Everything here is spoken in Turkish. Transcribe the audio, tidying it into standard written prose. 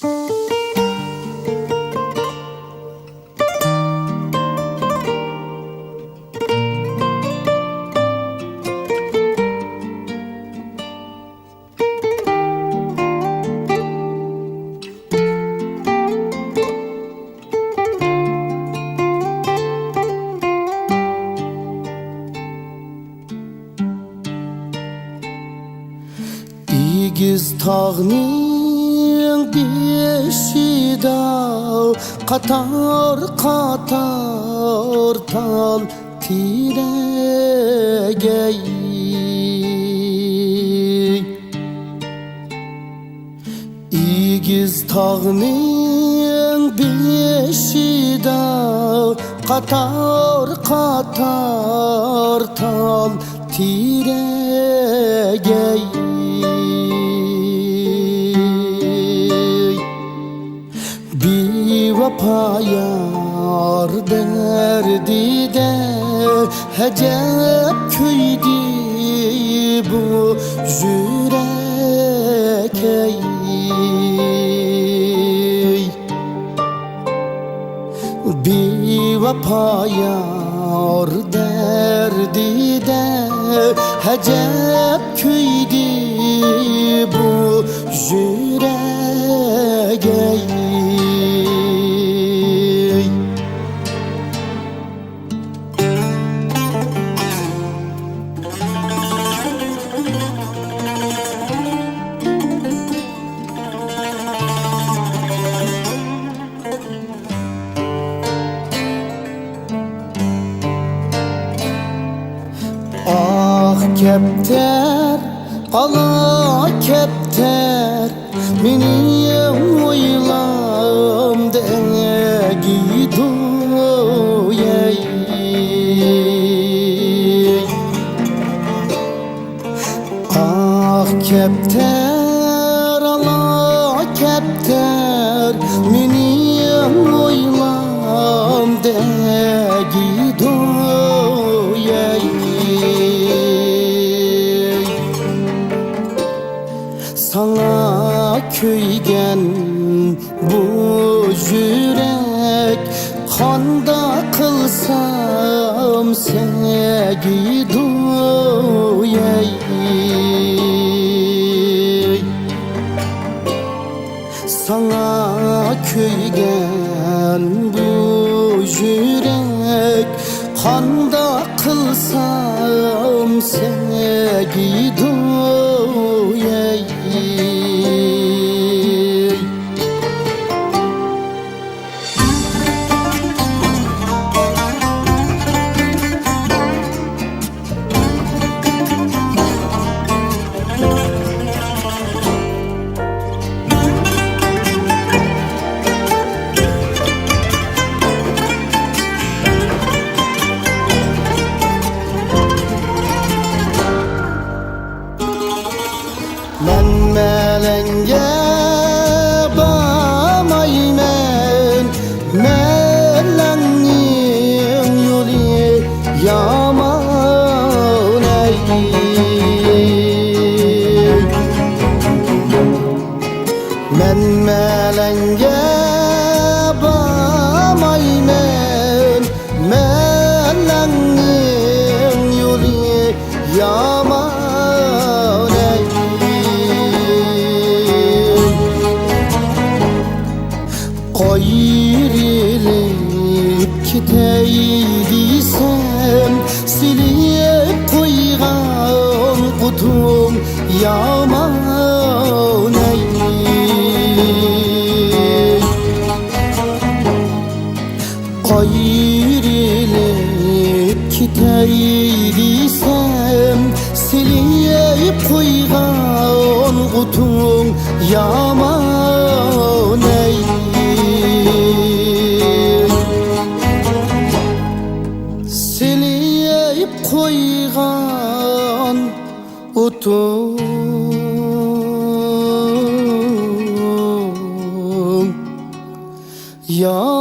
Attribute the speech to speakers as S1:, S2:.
S1: İgiz tağning beşida qatar qatar tal tiregey İgiz tağning beşida qatar qatar tal tiregey Vefa yar derdide hecep küydü bu yürek ey Bir vefa yar derdide hecep küydü bu yürek ey Kepter, ala kepter Meni oylam degidu yey Ah kepter, ala kepter Meni oylam degidu yey Sana köygen bu yürek Kanda kılsam seni duyey Sana köygen bu yürek Kanda kılsam seni duyey Melenge bamaymen Melennin yolu yaman ey Men melenge bamaymen Melennin yolu yaman ey Ayrılıp giteydiysem Silip koygan kutum yaman ey Ayrılıp giteydiysem Silip koygan kutum yaman ey Silip koygan utum ya